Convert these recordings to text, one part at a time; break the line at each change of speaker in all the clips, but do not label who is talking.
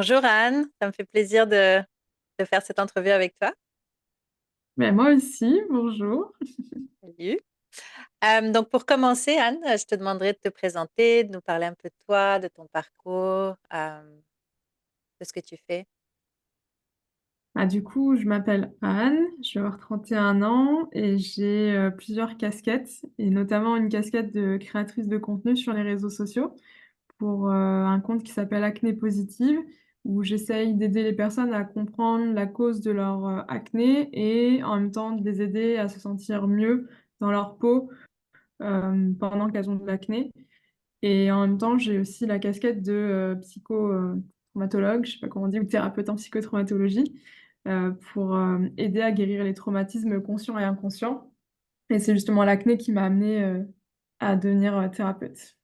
Bonjour Anne, ça me fait plaisir de faire cette entrevue avec toi.
Ben, moi aussi, bonjour.
Salut. Donc pour commencer, Anne, je te demanderai de te présenter, de nous parler un peu de toi, de ton parcours, de ce que tu fais.
Du coup, je m'appelle Anne, je vais avoir 31 ans et j'ai plusieurs casquettes, et notamment une casquette de créatrice de contenu sur les réseaux sociaux pour un compte qui s'appelle Acné Positive, où j'essaye d'aider les personnes à comprendre la cause de leur acné et en même temps de les aider à se sentir mieux dans leur peau pendant qu'elles ont de l'acné. Et en même temps, j'ai aussi la casquette de traumatologue, je sais pas comment on dit, ou thérapeute en psychotraumatologie, pour aider à guérir les traumatismes conscients et inconscients. Et c'est justement l'acné qui m'a amenée à devenir thérapeute.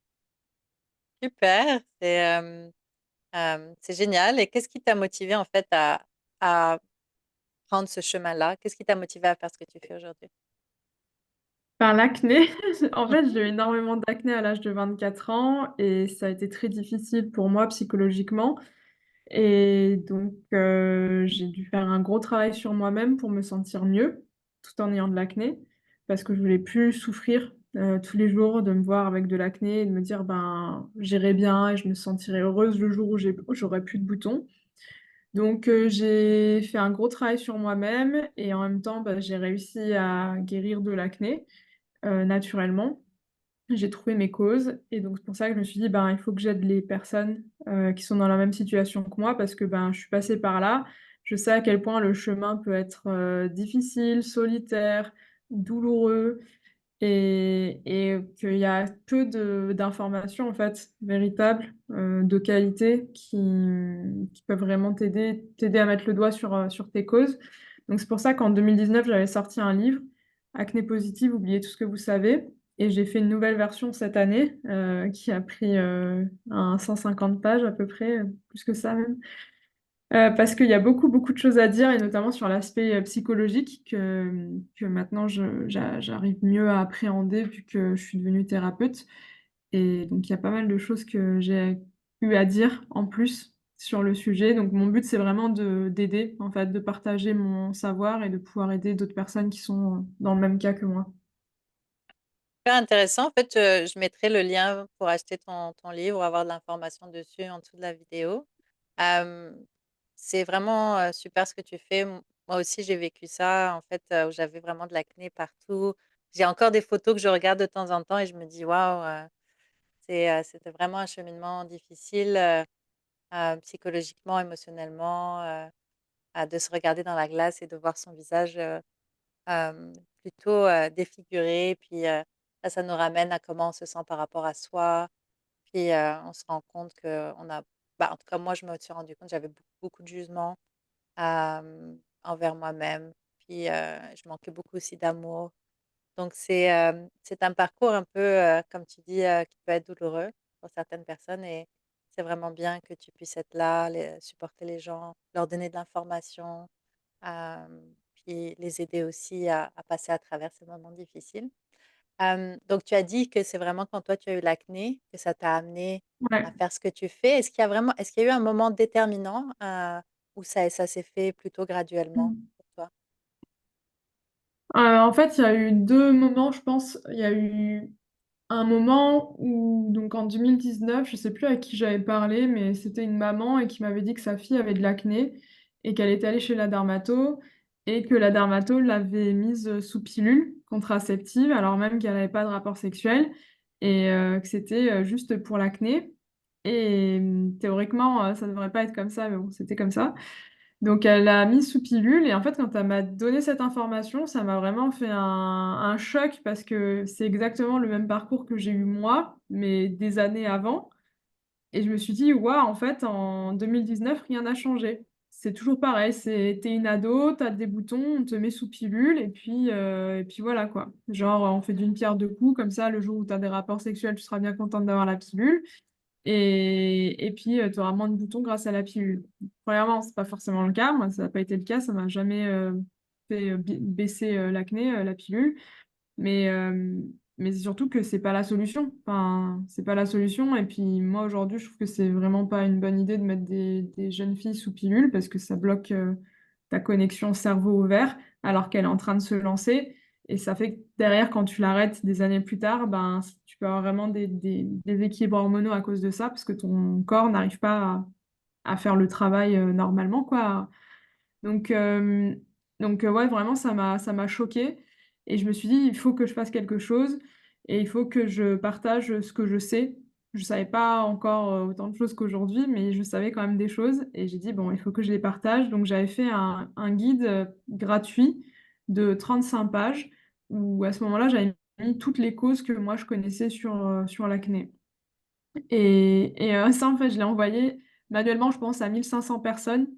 Super, c'est génial. Et qu'est-ce qui t'a motivé en fait à prendre ce chemin-là? Qu'est-ce qui t'a motivé à faire ce que tu fais aujourd'hui?
Par l'acné, en fait,
Mhm.
j'ai eu énormément d'acné à l'âge de 24 ans et ça a été très difficile pour moi psychologiquement. Et donc, j'ai dû faire un gros travail sur moi-même pour me sentir mieux, tout en ayant de l'acné, parce que je voulais plus souffrir, tous les jours de me voir avec de l'acné et de me dire: «Ben, j'irai bien et je me sentirai heureuse le jour où j'aurai plus de boutons». Donc, j'ai fait un gros travail sur moi-même et en même temps, bah, j'ai réussi à guérir de l'acné, naturellement. J'ai trouvé mes causes et donc c'est pour ça que je me suis dit: «Ben, il faut que j'aide les personnes, qui sont dans la même situation que moi parce que, ben, je suis passée par là. Je sais à quel point le chemin peut être, difficile, solitaire, douloureux et qu'il y a peu d'informations, en fait, véritables, de qualité qui peuvent vraiment t'aider à mettre le doigt sur tes causes. Donc c'est pour ça qu'en 2019, j'avais sorti un livre, Acné positive, oubliez tout ce que vous savez, et j'ai fait une nouvelle version cette année, qui a pris, un 150 pages à peu près, plus que ça même. Parce qu'il y a beaucoup, beaucoup de choses à dire et notamment sur l'aspect, psychologique que maintenant j'arrive mieux à appréhender vu que je suis devenue thérapeute, et donc il y a pas mal de choses que j'ai eu à dire en plus sur le sujet. Donc mon but, c'est vraiment d'aider, en fait, de partager mon savoir et de pouvoir aider d'autres personnes qui sont, dans le même cas que moi.
Super intéressant. En fait, je mettrai le lien pour acheter ton livre ou avoir de l'information dessus en dessous de la vidéo. Euh, c'est vraiment super ce que tu fais. Moi aussi, j'ai vécu ça, en fait, où j'avais vraiment de l'acné partout. J'ai encore des photos que je regarde de temps en temps et je me dis, waouh, c'était vraiment un cheminement difficile, psychologiquement, émotionnellement, de se regarder dans la glace et de voir son visage plutôt défiguré. Puis ça nous ramène à comment on se sent par rapport à soi. Puis on se rend compte qu'on a, bah, en tout cas, moi, je me suis rendu compte que j'avais beaucoup, beaucoup de jugement envers moi-même. Puis je manquais beaucoup aussi d'amour. Donc c'est un parcours un peu, comme tu dis, qui peut être douloureux pour certaines personnes. Et c'est vraiment bien que tu puisses être là, supporter les gens, leur donner de l'information, puis les aider aussi à passer à travers ces moments difficiles. Donc tu as dit que c'est vraiment quand toi tu as eu l'acné que ça t'a amené à
Ouais.
faire ce que tu fais. Est-ce qu'il y a eu un moment déterminant, où ça s'est fait plutôt graduellement
Mmh.
pour toi?
En fait, il y a eu 2 moments, je pense. Il y a eu un moment où, donc en 2019, je sais plus à qui j'avais parlé, mais c'était une maman et qui m'avait dit que sa fille avait de l'acné et qu'elle était allée chez la dermato et que la dermato l'avait mise, sous pilule contraceptive alors même qu'elle avait pas de rapport sexuel, et que c'était, juste pour l'acné, et théoriquement, ça devrait pas être comme ça, mais bon, c'était comme ça. Donc elle l'a mis sous pilule et en fait, quand elle m'a donné cette information, ça m'a vraiment fait un choc parce que c'est exactement le même parcours que j'ai eu moi, mais des années avant, et je me suis dit: «Waouh, en fait, en 2019, rien n'a changé». C'est toujours pareil, c'est tu es une ado, tu as des boutons, on te met sous pilule et puis voilà, quoi. Genre, on fait d'une pierre deux coups, comme ça, le jour où tu as des rapports sexuels, tu seras bien contente d'avoir la pilule, et puis, tu auras moins de boutons grâce à la pilule. Premièrement, c'est pas forcément le cas. Moi, ça n'a pas été le cas. Ça m'a jamais, fait, baisser, l'acné, la pilule. Mais, mais c'est surtout que c'est pas la solution. Enfin, c'est pas la solution. Et puis moi, aujourd'hui, je trouve que c'est vraiment pas une bonne idée de mettre des jeunes filles sous pilule parce que ça bloque ta connexion cerveau-ovaire alors qu'elle est en train de se lancer. Et ça fait que derrière, quand tu l'arrêtes des années plus tard, ben, tu peux avoir vraiment des déséquilibres hormonaux à cause de ça parce que ton corps n'arrive pas à faire le travail normalement, quoi. Donc, euh, donc, ouais, vraiment, ça m'a choquée. Et je me suis dit, il faut que je fasse quelque chose et il faut que je partage ce que je sais. Je savais pas encore autant de choses qu'aujourd'hui, mais je savais quand même des choses. Et j'ai dit, bon, il faut que je les partage. Donc, j'avais fait un guide gratuit de 35 pages où à ce moment-là, j'avais mis toutes les causes que moi je connaissais sur l'acné. Et ça, en fait, je l'ai envoyé manuellement, je pense, à 1500 personnes.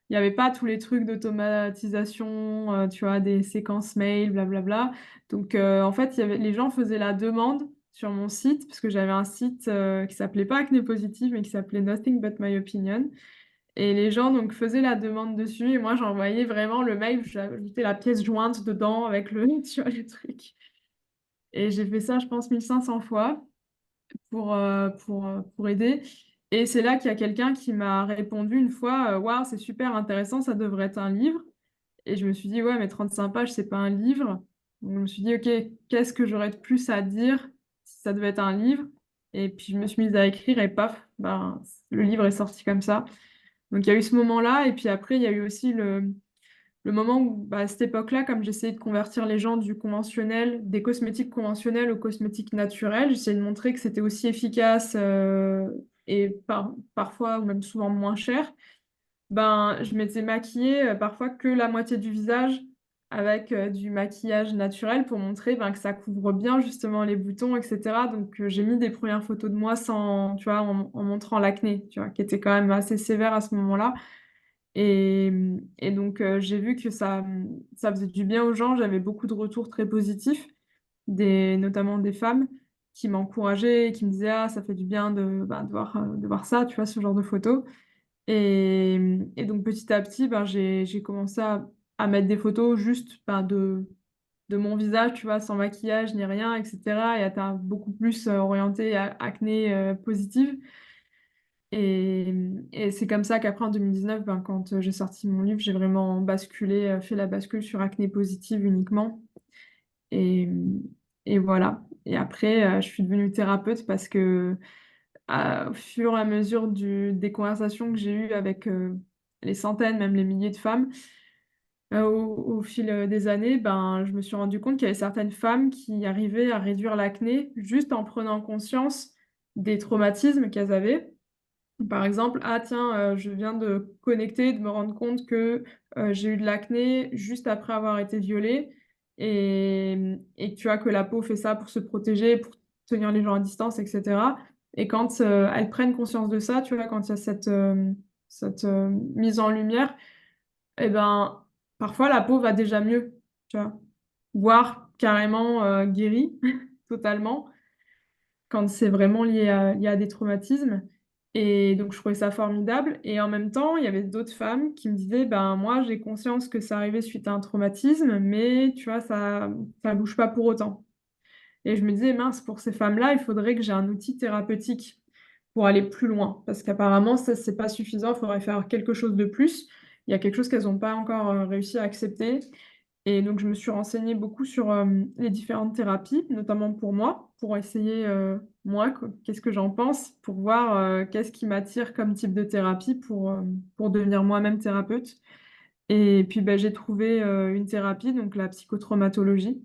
Il n'y avait pas tous les trucs d'automatisation, tu vois, des séquences mail, blablabla. Donc, en fait, les gens faisaient la demande sur mon site, parce que j'avais un site qui s'appelait pas Acné Positive, mais qui s'appelait Nothing But My Opinion. Et les gens donc faisaient la demande dessus, et moi, j'envoyais vraiment le mail, j'ajoutais la pièce jointe dedans avec tu vois, les trucs. Et j'ai fait ça, je pense, 1500 fois pour aider. Et c'est là qu'il y a quelqu'un qui m'a répondu une fois, Waouh, c'est super intéressant, ça devrait être un livre. Et je me suis dit, ouais, mais 35 pages, c'est pas un livre. Donc je me suis dit, ok, qu'est-ce que j'aurais de plus à dire si ça devait être un livre? Et puis je me suis mise à écrire et paf, ben, le livre est sorti comme ça. Donc il y a eu ce moment-là, et puis après, il y a eu aussi le moment où, bah, à cette époque-là, comme j'essayais de convertir les gens du conventionnel, des cosmétiques conventionnels aux cosmétiques naturels, j'essayais de montrer que c'était aussi efficace et parfois ou même souvent moins cher. Ben, je m'étais maquillée parfois que la moitié du visage avec du maquillage naturel pour montrer ben, que ça couvre bien justement les boutons, etc. Donc j'ai mis des premières photos de moi sans, tu vois, en montrant l'acné, tu vois, qui était quand même assez sévère à ce moment-là. Et donc, j'ai vu que ça faisait du bien aux gens. J'avais beaucoup de retours très positifs, notamment des femmes qui m'encourageaient et qui me disaient, ah, ça fait du bien de voir ça, tu vois, ce genre de photos. Et donc, petit à petit, ben, j'ai commencé à mettre des photos juste ben, de mon visage, tu vois, sans maquillage ni rien, etc. Et à être beaucoup plus orientée à acné positive. Et c'est comme ça qu'après, en 2019, ben, quand j'ai sorti mon livre, j'ai vraiment basculé, fait la bascule sur acné positive uniquement. Et, et voilà. Et après, je suis devenue thérapeute parce que, au fur et à mesure des conversations que j'ai eues avec les centaines, même les milliers de femmes, au fil des années, ben, je me suis rendu compte qu'il y avait certaines femmes qui arrivaient à réduire l'acné juste en prenant conscience des traumatismes qu'elles avaient. Par exemple, ah tiens, je viens de connecter, de me rendre compte que j'ai eu de l'acné juste après avoir été violée et tu vois que la peau fait ça pour se protéger, pour tenir les gens à distance, etc. Et quand elles prennent conscience de ça, tu vois, quand il y a cette mise en lumière, eh ben, parfois la peau va déjà mieux, tu vois, voire carrément guérie totalement quand c'est vraiment lié à des traumatismes. Et donc, je trouvais ça formidable. Et en même temps, il y avait d'autres femmes qui me disaient, ben, moi, j'ai conscience que ça arrivait suite à un traumatisme, mais tu vois, ça bouge pas pour autant. Et je me disais, mince, pour ces femmes-là, il faudrait que j'ai un outil thérapeutique pour aller plus loin. Parce qu'apparemment, ça, c'est pas suffisant, il faudrait faire quelque chose de plus. Il y a quelque chose qu'elles n'ont pas encore réussi à accepter. Et donc, je me suis renseignée beaucoup sur les différentes thérapies, notamment pour moi, pour essayer, moi, qu'est-ce que j'en pense, pour voir qu'est-ce qui m'attire comme type de thérapie pour devenir moi-même thérapeute. Et puis, ben, j'ai trouvé une thérapie, donc la psychotraumatologie.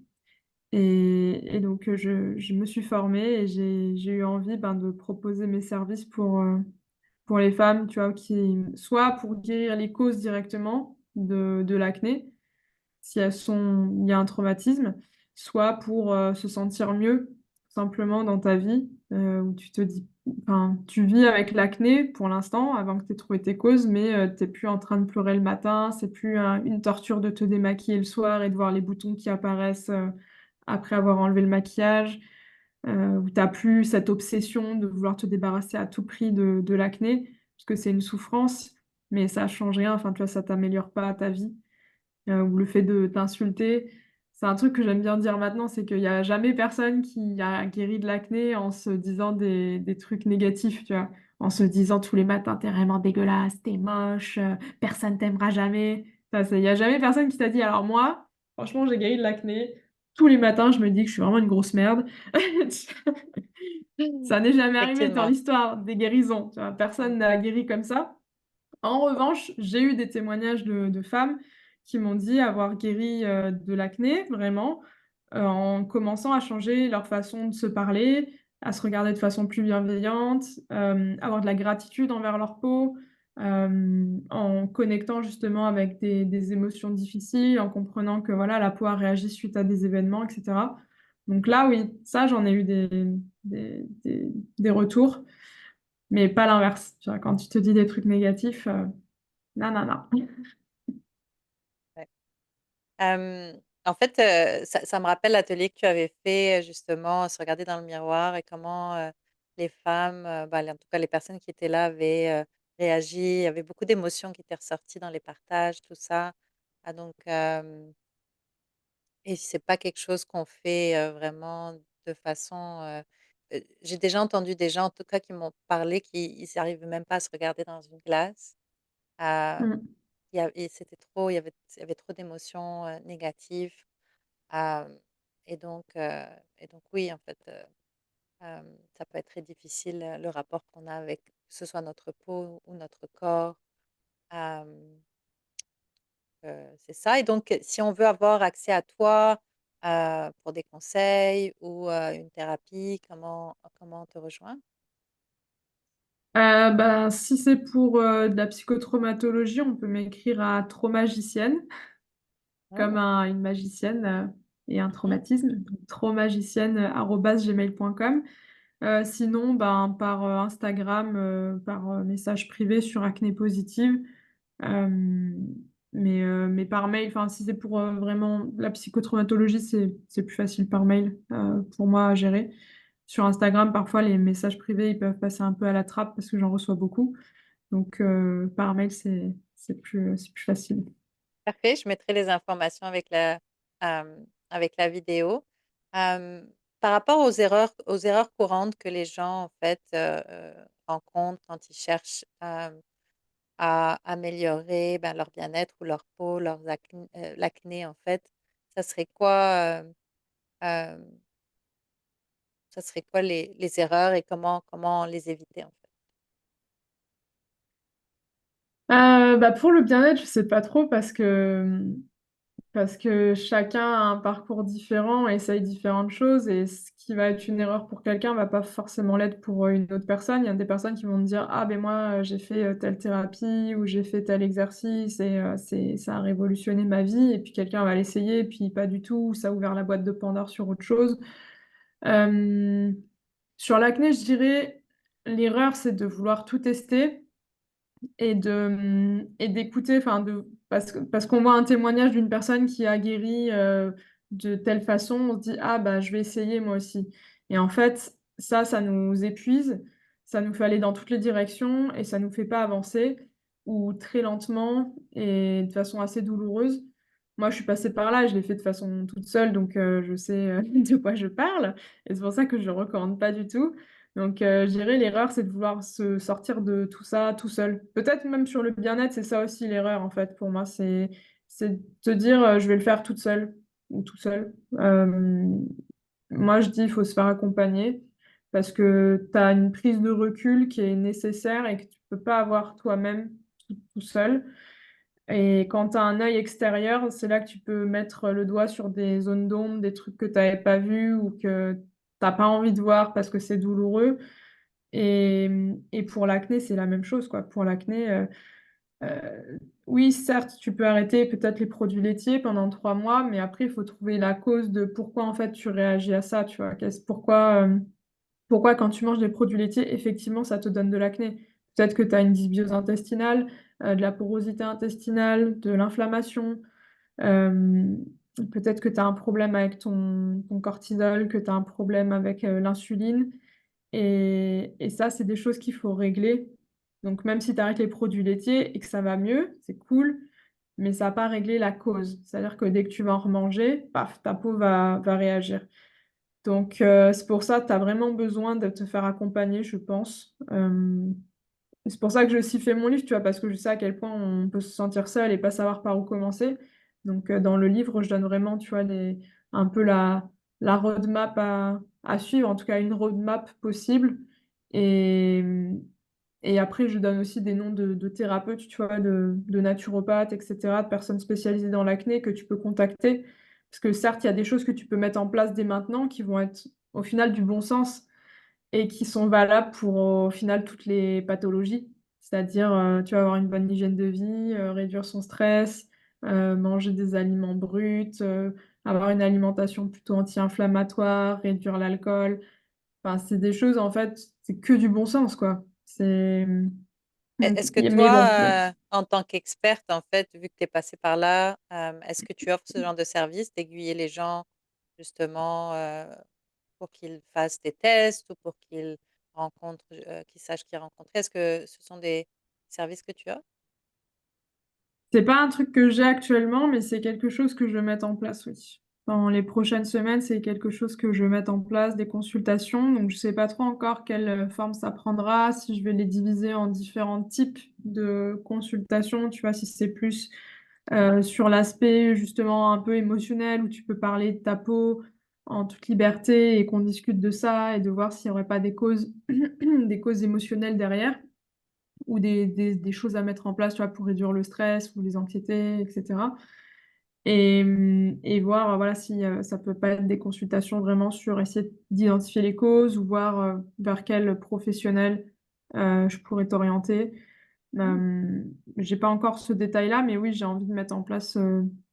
Et donc, je me suis formée et j'ai eu envie ben, de proposer mes services pour les femmes, tu vois, soit pour guérir les causes directement de l'acné, si il y a un traumatisme, soit pour se sentir mieux, simplement dans ta vie, où tu te dis, enfin, tu vis avec l'acné pour l'instant, avant que tu aies trouvé tes causes, mais tu n'es plus en train de pleurer le matin, c'est plus une torture de te démaquiller le soir et de voir les boutons qui apparaissent après avoir enlevé le maquillage, où tu n'as plus cette obsession de vouloir te débarrasser à tout prix de l'acné, parce que c'est une souffrance, mais ça change rien, enfin, tu vois, ça t'améliore pas ta vie ou le fait de t'insulter, c'est un truc que j'aime bien dire maintenant, c'est qu'il y a jamais personne qui a guéri de l'acné en se disant des trucs négatifs, tu vois? En se disant tous les matins: «Tu es vraiment dégueulasse, tu es moche, personne t'aimera jamais». Enfin, c'est il y a jamais personne qui t'a dit alors moi, franchement, j'ai guéri de l'acné. Tous les matins, je me dis que je suis vraiment une grosse merde. Ça n'est jamais arrivé dans
Effectivement.
l'histoire des guérisons, tu vois?
Mmh.
Personne n'a guéri comme ça. En revanche, j'ai eu des témoignages de femmes qui m'ont dit avoir guéri, de l'acné, vraiment, en commençant à changer leur façon de se parler, à se regarder de façon plus bienveillante, avoir de la gratitude envers leur peau, en connectant justement avec des émotions difficiles, en comprenant que, voilà, la peau a réagi suite à des événements et cetera. Donc là, oui, ça, j'en ai eu des retours, mais pas l'inverse. Tu vois? Quand tu te dis des trucs négatifs, non, non, non.
Ouais. En fait, ça me rappelle l'atelier que tu avais fait, justement, se regarder dans le miroir et comment, les femmes, bah, les en tout cas les personnes qui étaient là avaient, réagi. Il y avait beaucoup d'émotions qui étaient ressorties dans les partages, tout ça. Ah donc, et c'est pas quelque chose qu'on fait, vraiment de façon, j'ai déjà entendu des gens, en tout cas, qui m'ont parlé qu'ils n'arrivaient même pas à se regarder dans une glace. Hem,
Mmh.
il y avait trop d'émotions, négatives. Hem et donc heu et donc oui, en fait, ça peut être très difficile, le rapport qu'on a avec que ce soit notre peau ou notre corps. Hem, c'est ça et donc si on veut avoir accès à toi, pour des conseils ou une thérapie, comment on te rejoint?
Bah, si c'est pour, de la psychotraumatologie, on peut m'écrire à traumagicienne, comme
Mmh.
une magicienne, et un
Mmh.
traumatisme, donc traumagicienne@gmail.com. Sinon, ben, par, Instagram, par, message privé sur Acné Positive, hem, mais par mail, enfin, si c'est pour, vraiment la psychotraumatologie, c'est plus facile par mail, pour moi à gérer. Sur Instagram, parfois, les messages privés, ils peuvent passer un peu à la trappe parce que j'en reçois beaucoup. Donc par mail, c'est plus facile.
Parfait, je mettrai les informations avec la vidéo. Par rapport aux erreurs courantes que les gens, en fait, rencontrent quand ils cherchent, à améliorer, ben, leur bien-être ou leur peau, l'acné, en fait, ça serait quoi, hem, ça serait quoi les erreurs et comment les éviter, en fait?
Bah, pour le bien-être, je sais pas trop parce que chacun a un parcours différent, essaye différentes choses et ce qui va être une erreur pour quelqu'un va pas forcément l'être pour, une autre personne. Il y a des personnes qui vont me dire: «Ah ben moi, j'ai fait, telle thérapie ou j'ai fait tel exercice et ça a révolutionné ma vie» et puis quelqu'un va l'essayer et puis pas du tout, ça a ouvert la boîte de Pandore sur autre chose. Hem, sur l'acné, je dirais, l'erreur, c'est de vouloir tout tester et d'écouter, enfin de parce qu'on voit un témoignage d'une personne qui a guéri, de telle façon, on se dit: «Ah bah, je vais essayer moi aussi» et en fait, ça nous épuise, ça nous fait aller dans toutes les directions et ça nous fait pas avancer ou très lentement et de façon assez douloureuse. Moi, je suis passée par là, je l'ai fait de façon toute seule donc je sais, de quoi je parle et c'est pour ça que je le recommande pas du tout. Donc je dirais l'erreur, c'est de vouloir se sortir de tout ça tout seul. Peut-être même sur le bien-être, c'est ça aussi l'erreur en fait pour moi, c'est de te dire, «Je vais le faire toute seule» ou tout seul. Moi je dis: «Il faut se faire accompagner» parce que tu as une prise de recul qui est nécessaire et que tu peux pas avoir toi-même tout seul et quand tu as un œil extérieur, c'est là que tu peux mettre le doigt sur des zones d'ombre, des trucs que tu avais pas vus ou que tu as pas envie de voir parce que c'est douloureux et pour l'acné, c'est la même chose, quoi. Pour l'acné, oui, certes, tu peux arrêter peut-être les produits laitiers pendant 3 mois, mais après, il faut trouver la cause de pourquoi, en fait, tu réagis à ça, tu vois? Pourquoi quand tu manges des produits laitiers, effectivement, ça te donne de l'acné? Peut-être que tu as une dysbiose intestinale, de la porosité intestinale, de l'inflammation, hem, peut-être que tu as un problème avec ton cortisol, que tu as un problème avec, l'insuline. Et ça, c'est des choses qu'il faut régler. Donc même si tu arrêtes les produits laitiers et que ça va mieux, c'est cool, mais ça a pas réglé la cause. C'est-à-dire que dès que tu vas en remanger, paf, ta peau va réagir. Donc c'est pour ça, tu as vraiment besoin de te faire accompagner, je pense. C'est pour ça que j'ai aussi fait mon livre, tu vois? Parce que je sais à quel point on peut se sentir seul et pas savoir par où commencer. Donc dans le livre, je donne vraiment, tu vois, les un peu la roadmap à suivre, en tout cas une roadmap possible et et après je donne aussi des noms de thérapeutes, tu vois? De naturopathes et cetera, de personnes spécialisées dans l'acné que tu peux contacter. Parce que certes, il y a des choses que tu peux mettre en place dès maintenant qui vont être au final du bon sens et qui sont valables pour, au final, toutes les pathologies. C'est-à-dire, tu vas avoir une bonne hygiène de vie, réduire son stress, manger des aliments bruts, avoir une alimentation plutôt anti-inflammatoire, réduire l'alcool. Enfin, c'est des choses, en fait, c'est que du bon sens, quoi. C'est, donc
Est-ce que
mais bon,
toi, en tant qu'experte, en fait, vu que tu es passée par là, est-ce que tu offres ce genre de service, d'aiguiller les gens justement, pour qu'ils fassent des tests ou pour qu'ils rencontrent, qu'ils sachent qui rencontrer? Est-ce que ce sont des services que tu offres?
c'est pas un truc que j'ai actuellement, mais c'est quelque chose que je vais mettre en place, oui. Dans les prochaines semaines, c'est quelque chose que je vais mettre en place, des consultations. Donc je sais pas trop encore quelle, forme ça prendra, si je vais les diviser en différents types de consultations, tu vois? Si c'est plus, sur l'aspect justement un peu émotionnel où tu peux parler de ta peau en toute liberté et qu'on discute de ça et de voir s'il y aurait pas des causes des causes émotionnelles derrière ou des choses à mettre en place, tu vois, pour réduire le stress ou les anxiétés et cetera et voir, voilà, si, ça peut pas être des consultations vraiment sur essayer d'identifier les causes ou voir, vers quel professionnel, je pourrais t'orienter.
Mmh.
J'ai pas encore ce détail-là, mais oui, j'ai envie de mettre en place,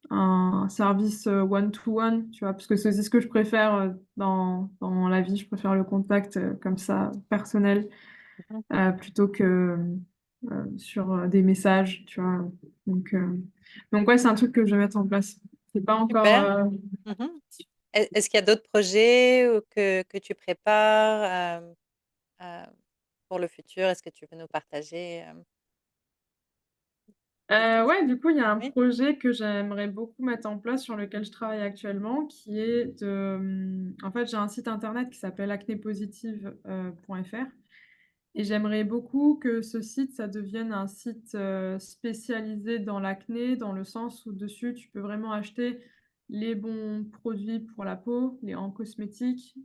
un service, one to one, tu vois? Parce que c'est aussi ce que je préfère, dans la vie. Je préfère le contact, comme ça, personnel.
Mmh.
Plutôt que, sur, des messages, tu vois? Donc heu, donc ouais, c'est un truc que je vais mettre en place. C'est pas encore,
Super. Mmh. Est-ce qu'il y a d'autres projets ou que tu prépares, pour le futur? Est-ce que tu veux nous partager, des choses?
ouais, du coup, il y a un
Oui?
projet que j'aimerais beaucoup mettre en place, sur lequel je travaille actuellement, qui est de, en fait, j'ai un site internet qui s'appelle acnépositive, .fr. Et j'aimerais beaucoup que ce site, ça devienne un site, spécialisé dans l'acné, dans le sens où dessus, tu peux vraiment acheter les bons produits pour la peau, les en cosmétiques,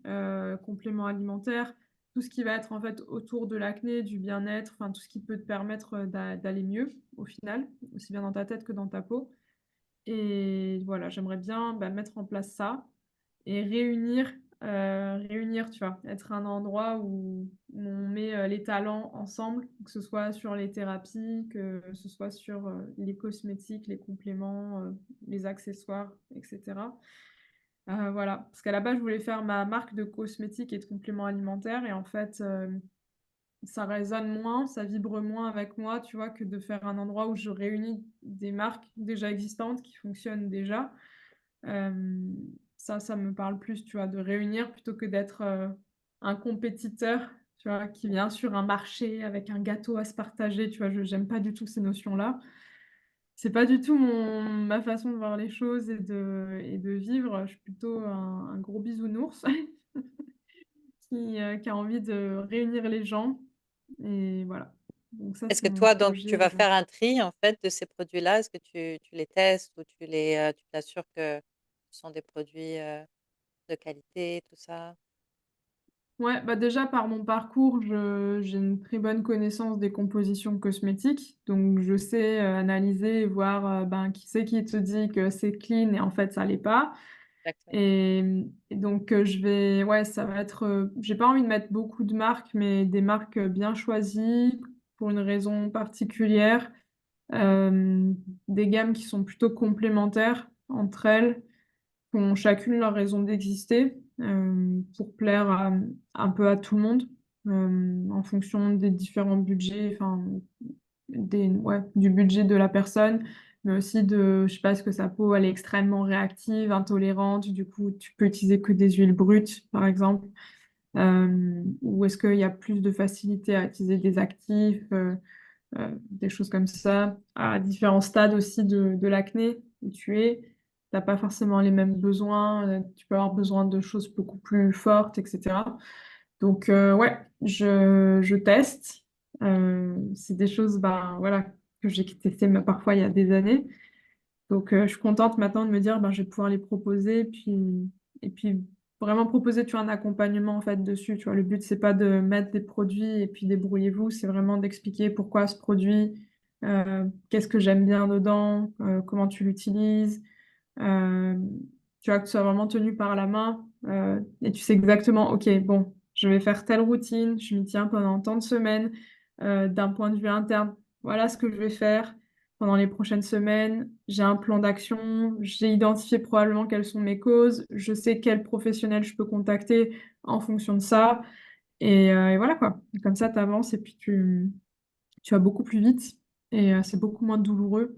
compléments alimentaires, tout ce qui va être en fait autour de l'acné, du bien-être, enfin tout ce qui peut te permettre, d'aller mieux au final, aussi bien dans ta tête que dans ta peau. Et voilà, j'aimerais bien, bah, mettre en place ça et réunir, tu vois? Être un endroit où on met, les talents ensemble, que ce soit sur les thérapies, que ce soit sur, les cosmétiques, les compléments, les accessoires et cetera. Voilà, parce qu'à la base, je voulais faire ma marque de cosmétiques et de compléments alimentaires et en fait, ça résonne moins, ça vibre moins avec moi, tu vois? Que de faire un endroit où je réunis des marques déjà existantes qui fonctionnent déjà. Hem, ça me parle plus, tu vois? De réunir plutôt que d'être, un compétiteur, tu vois? Qui vient sur un marché avec un gâteau à se partager, tu vois? Je J'aime pas du tout ces notions-là. C'est pas du tout ma façon de voir les choses et de vivre. Je suis plutôt un gros bisounours qui a envie de réunir les gens et voilà. Donc ça,
Est-ce
c'est
que
mon
toi, donc, tu
projet,
vas faire un tri, en fait, de ces produits-là? Est-ce que tu les testes ou tu t'assures que ce sont des produits, de qualité, tout ça?
Ouais, bah, déjà par mon parcours, je j'ai une très bonne connaissance des compositions cosmétiques, donc je sais, analyser et voir, ben, qui c'est qui te dit que c'est clean et en fait ça l'est pas
Exactement.
et donc je vais ouais, ça va être, j'ai pas envie de mettre beaucoup de marques, mais des marques, bien choisies pour une raison particulière, hem, des gammes qui sont plutôt complémentaires entre elles qui ont chacune leur raison d'exister, pour plaire à, un peu à tout le monde, en fonction des différents budgets, enfin, du budget de la personne, mais aussi de je sais pas, est-ce que sa peau, elle est extrêmement réactive, intolérante, du coup, tu peux utiliser que des huiles brutes, par exemple, ou est-ce qu'il y a plus de facilité à utiliser des actifs, des choses comme ça, à différents stades aussi de l'acné où tu es. Tu as pas forcément les mêmes besoins, tu peux avoir besoin de choses beaucoup plus fortes et cetera. Donc ouais, je teste. C'est des choses, ben, voilà, que j'ai testées parfois il y a des années. Donc je suis contente maintenant de me dire: «Ben, je vais pouvoir les proposer» et puis vraiment proposer, tu vois, un accompagnement, en fait, dessus, tu vois? Le but, c'est pas de mettre des produits et puis débrouillez-vous, c'est vraiment d'expliquer pourquoi ce produit, qu'est-ce que j'aime bien dedans, comment tu l'utilises, hem, tu vois? Que ce soit vraiment tenu par la main, et tu sais exactement: «OK, bon, je vais faire telle routine, je m'y tiens pendant tant de semaines, d'un point de vue interne, voilà ce que je vais faire pendant les prochaines semaines. J'ai un plan d'action, j'ai identifié probablement quelles sont mes causes, je sais quel professionnel je peux contacter en fonction de ça» et voilà quoi. Et comme ça, tu avances et puis tu vas beaucoup plus vite et c'est beaucoup moins douloureux.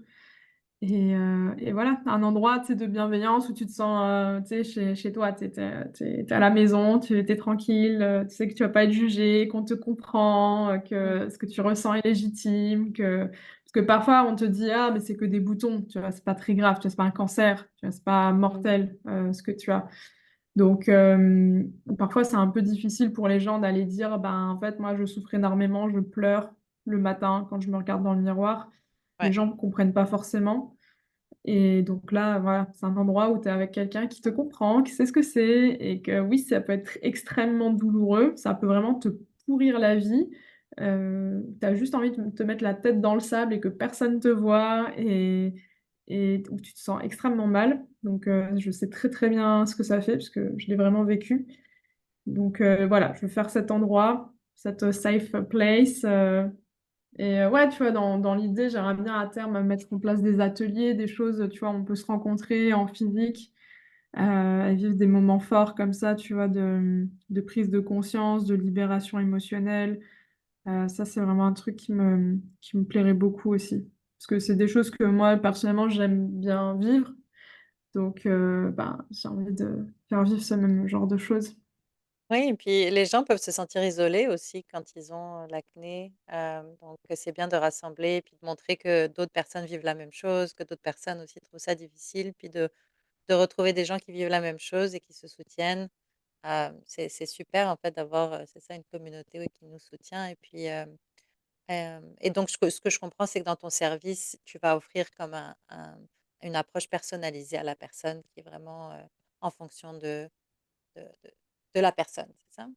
Et voilà, un endroit, tu sais, de bienveillance où tu te sens, tu sais, chez toi. Tu es à la maison, tu es tranquille, tu sais que tu vas pas être jugé, qu'on te comprend,
Mmh.
que ce que tu ressens est légitime, que parce que parfois on te dit: «Ah mais c'est que des boutons», tu vois? C'est pas très grave, tu vois? C'est pas un cancer, tu vois? C'est pas
Mmh.
mortel, ce que tu as. Donc parfois c'est un peu difficile pour les gens d'aller dire: «Ben, en fait, moi je souffre énormément, je pleure le matin quand je me regarde dans le miroir». Les
Ouais.
gens ne comprennent pas forcément. Et donc là, voilà, c'est un endroit où tu es avec quelqu'un qui te comprend, qui sait ce que c'est et que oui, ça peut être extrêmement douloureux, ça peut vraiment te pourrir la vie. Tu as juste envie de te mettre la tête dans le sable et que personne te voit et où tu te sens extrêmement mal. Donc je sais très, très bien ce que ça fait puisque je l'ai vraiment vécu. Donc voilà, je veux faire cet endroit, cette safe place, ouais, tu vois, dans l'idée, j'aimerais bien à terme mettre en place des ateliers, des choses, tu vois, où on peut se rencontrer en physique, et vivre des moments forts comme ça, tu vois, de prise de conscience, de libération émotionnelle. Ça, c'est vraiment un truc qui me plairait beaucoup aussi. Parce que c'est des choses que moi, personnellement, j'aime bien vivre. Donc ben, j'ai envie de faire vivre ce même genre de choses.
Oui et puis les gens peuvent se sentir isolés aussi quand ils ont, l'acné, donc c'est bien de rassembler et puis de montrer que d'autres personnes vivent la même chose, que d'autres personnes aussi trouvent ça difficile, puis de retrouver des gens qui vivent la même chose et qui se soutiennent. C'est super en fait d'avoir, c'est ça, une communauté, oui, qui nous soutient et puis, et donc ce que je comprends, c'est que dans ton service, tu vas offrir comme une approche personnalisée à la personne qui est vraiment, en fonction de de de la personne, c'est ça?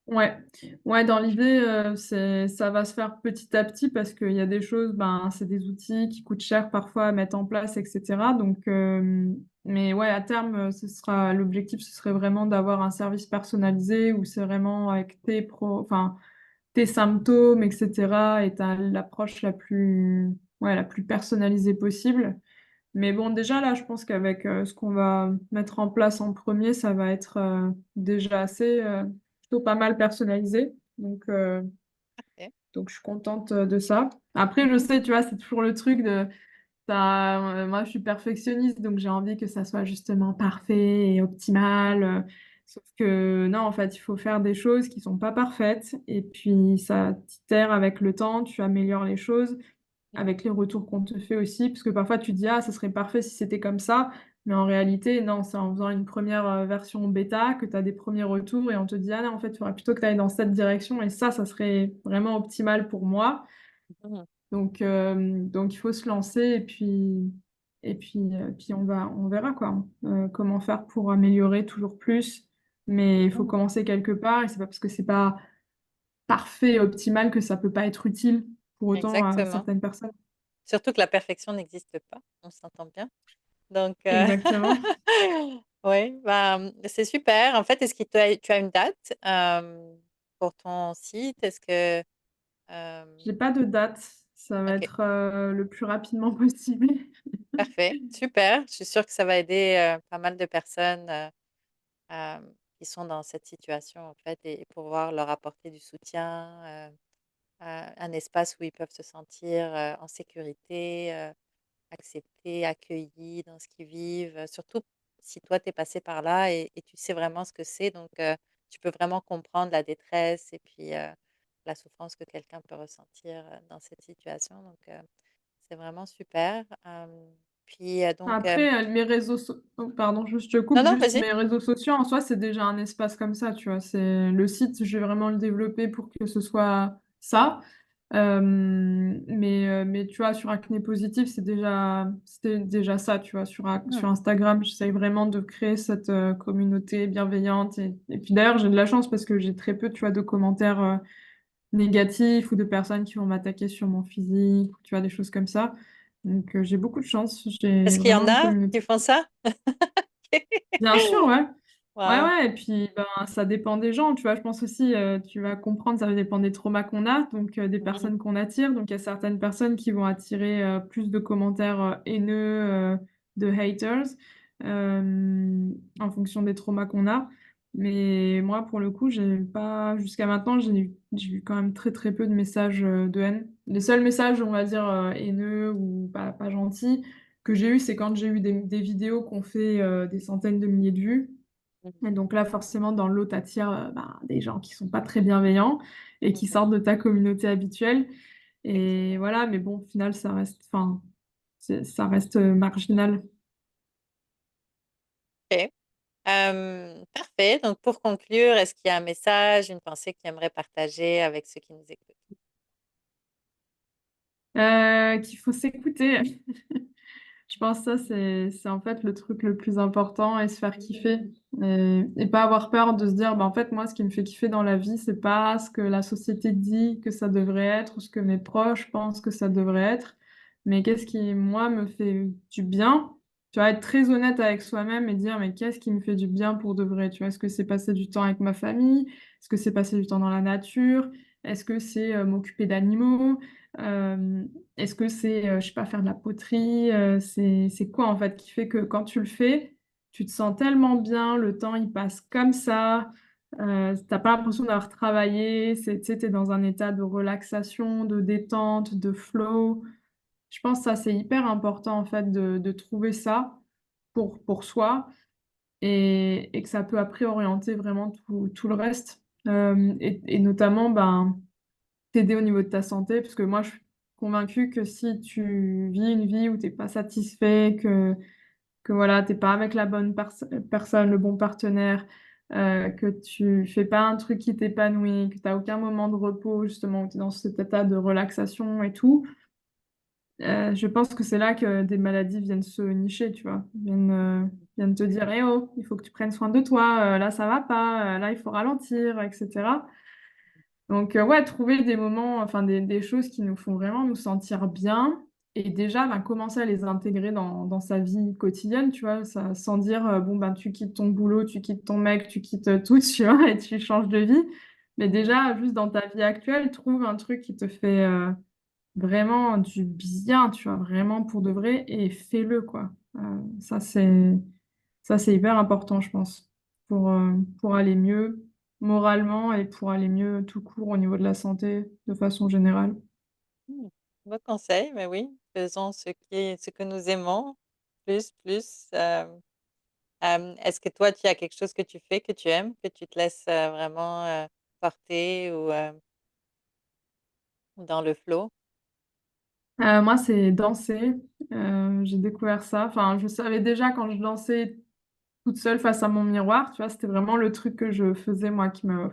Ouais, ouais, dans l'idée, ça va se faire petit à petit parce qu'il y a des choses, ben, c'est des outils qui coûtent cher parfois à mettre en place et cetera donc mais ouais, à terme, ce sera l'objectif, ce serait vraiment d'avoir un service personnalisé où c'est vraiment avec tes symptômes et cetera et tu l'approche la plus ouais, la plus personnalisée possible. Mais bon, déjà là, je pense qu'avec, ce qu'on va mettre en place en premier, ça va être, déjà assez, plutôt pas mal personnalisé.
OK.
Donc je suis contente, de ça. Après, je sais, tu vois, c'est toujours le truc de moi, je suis perfectionniste, donc j'ai envie que ça soit justement parfait et optimal, sauf que non, en fait, il faut faire des choses qui sont pas parfaites et puis ça t'itère avec le temps, tu améliores les choses.
Mmh.
Avec les retours qu'on te fait aussi, parce que parfois tu te dis: «Ah, ça serait parfait si c'était comme ça», mais en réalité, non, c'est en faisant une première version bêta que tu as des premiers retours et on te dit: «Ah non, en fait, il faudrait plutôt que tu ailles dans cette direction et ça serait vraiment optimal pour moi».
Mmh.
Donc il faut se lancer puis on verra quoi, comment faire pour améliorer toujours plus. Mais il faut
Mmh.
commencer quelque part et c'est pas parce que c'est pas parfait, optimal que ça peut pas être utile pour autant à
Exactement.
certaines personnes.
Surtout que la perfection n'existe pas, on s'entend bien. Donc
Exactement.
oui, bah, c'est super. En fait, est-ce que tu as une date, pour ton site? Est-ce que,
J'ai
hem
pas de date, ça va
OK,
être, le plus rapidement possible.
parfait, super. Je suis sûre que ça va aider, pas mal de personnes, qui sont dans cette situation, en fait et pouvoir leur apporter du soutien, un espace où ils peuvent se sentir, en sécurité, acceptés, accueillis dans ce qu'ils vivent, surtout si toi tu es passé par là et tu sais vraiment ce que c'est donc tu peux vraiment comprendre la détresse et puis, la souffrance que quelqu'un peut ressentir, dans cette situation donc c'est vraiment super, puis, donc
Après, mes réseaux so oh pardon, juste je te
non,
coupe,
non,
juste
vas-y.
mes réseaux sociaux en soi, c'est déjà un espace comme ça, tu vois? C'est le site, je vais vraiment le développer pour que ce soit ça. Mais tu vois, sur Acné Positif, c'était déjà ça, tu vois?
Mmh.
Sur Instagram, j'essaye vraiment de créer cette, communauté bienveillante et puis d'ailleurs, j'ai de la chance parce que j'ai très peu, tu vois, de commentaires, négatifs ou de personnes qui vont m'attaquer sur mon physique ou tu vois, des choses comme ça. Donc j'ai beaucoup de chance, j'ai
Est-ce qu'il y
vraiment
en
une
a
communauté.
qui font ça?
Bien sûr, ouais. Ouais,
Waouh!
ouais et puis, ben, ça dépend des gens, tu vois? Je pense aussi, tu vas comprendre, ça va dépendre des traumas qu'on a, donc des
Mmh.
personnes qu'on attire. Donc il y a certaines personnes qui vont attirer, plus de commentaires, haineux, de haters, en fonction des traumas qu'on a. Mais moi, pour le coup, j'ai pas jusqu'à maintenant, j'ai eu quand même très, très peu de messages, de haine. Les seuls messages, on va dire, haineux ou pas gentils que j'ai eu, c'est quand j'ai eu des vidéos qui ont fait, des centaines de milliers de vues et
Mmh.
donc là, forcément, dans le lot, tu attires, ben, des gens qui sont pas très bienveillants et qui
Mmh.
sortent de ta communauté habituelle et
Effectivement.
voilà, mais bon, au final, ça reste enfin, ça reste, marginal.
OK. Parfait. Donc pour conclure, est-ce qu'il y a un message, une pensée que tu aimerais partager avec ceux qui nous écoutent?
Qu'il faut s'écouter. Je pense que ça, c'est en fait le truc le plus important et se faire kiffer et pas avoir peur de se dire: «Bah, en fait, moi, ce qui me fait kiffer dans la vie, c'est pas ce que la société dit que ça devrait être ou ce que mes proches pensent que ça devrait être, mais qu'est-ce qui, moi, me fait du bien?» Tu vois? Être très honnête avec soi-même et dire: «Mais qu'est-ce qui me fait du bien pour de vrai?» Tu vois? Est-ce que c'est passer du temps avec ma famille? Est-ce que c'est passer du temps dans la nature? Est-ce que c'est, m'occuper d'animaux? Hem Est-ce que c'est, je sais pas, faire de la poterie, c'est quoi en fait qui fait que quand tu le fais, tu te sens tellement bien, le temps il passe comme ça, tu as pas l'impression d'avoir travaillé, c'est tu sais, tu es dans un état de relaxation, de détente, de flow. Je pense que ça, c'est hyper important en fait de trouver ça pour soi et que ça peut après orienter vraiment tout le reste, et notamment, ben t'aider au niveau de ta santé, parce que moi, je suis convaincue que si tu vis une vie où tu es pas satisfait, que voilà, tu es pas avec la bonne personne, le bon partenaire, que tu fais pas un truc qui t'épanouit, que tu as aucun moment de repos justement, où tu es dans cet état de relaxation et tout, je pense que c'est là que des maladies viennent se nicher, tu vois? Viennent te dire: «Eh oh, il faut que tu prennes soin de toi, là ça va pas, là il faut ralentir» et cetera. Donc ouais, trouver des moments, enfin des choses qui nous font vraiment nous sentir bien et déjà, ben, commencer à les intégrer dans sa vie quotidienne, tu vois? Ça sans dire, bon, ben, tu quittes ton boulot, tu quittes ton mec, tu quittes, tout, tu vois? Et tu changes de vie. Mais déjà, juste dans ta vie actuelle, trouve un truc qui te fait, vraiment du bien, tu vois? Vraiment pour de vrai et fais-le, quoi. Ça, c'est hyper important, je pense, pour aller mieux moralement et pour aller mieux tout court au niveau de la santé, de façon générale.
Mmh. Beau conseil, mais oui, faisons ce que nous aimons, plus, est-ce que toi, tu as quelque chose que tu fais, que tu aimes, que tu te laisses, vraiment, porter ou, dans le flow?
Moi, c'est danser, j'ai découvert ça. Enfin, je savais déjà quand je dansais toute seule face à mon miroir, tu vois? C'était vraiment le truc que je faisais, moi, qui me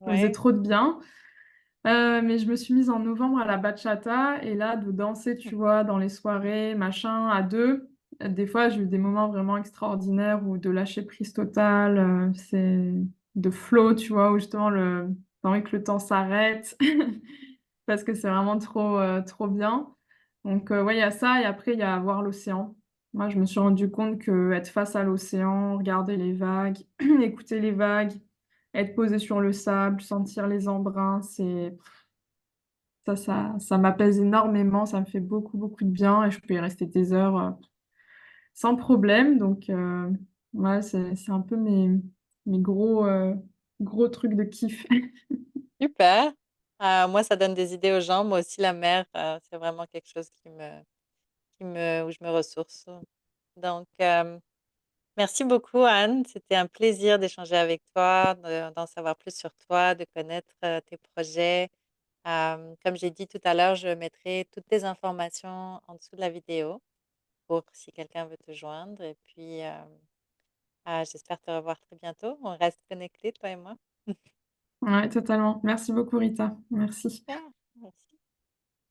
faisait
Ouais.
trop de bien. Mais je me suis mise en novembre à la bachata et là, de danser,
Mmh.
tu vois, dans les soirées, machin, à 2, des fois, j'ai eu des moments vraiment extraordinaires où de lâcher prise totale, c'est de flow, tu vois? Où justement tu as envie que le temps s'arrête parce que c'est vraiment trop bien. Donc ouais, il y a ça et après il y a voir l'océan. Moi, je me suis rendu compte qu'être face à l'océan, regarder les vagues, écouter les vagues, être posé sur le sable, sentir les embruns, ça m'apaise énormément, ça me fait beaucoup, beaucoup de bien et je peux y rester des heures, sans problème donc ouais, c'est un peu mes gros trucs de kiff.
Super. Moi, ça donne des idées aux gens. Moi aussi, la mer, c'est vraiment quelque chose qui me où je me ressource. Donc, Merci beaucoup Anne, c'était un plaisir d'échanger avec toi, d'en savoir plus sur toi, de connaître, tes projets. Comme j'ai dit tout à l'heure, je mettrai toutes tes informations en dessous de la vidéo pour si quelqu'un veut te joindre et puis, j'espère te revoir très bientôt. On reste connectés toi et moi.
Ouais, totalement. Merci beaucoup Rita. Merci.
Super, merci.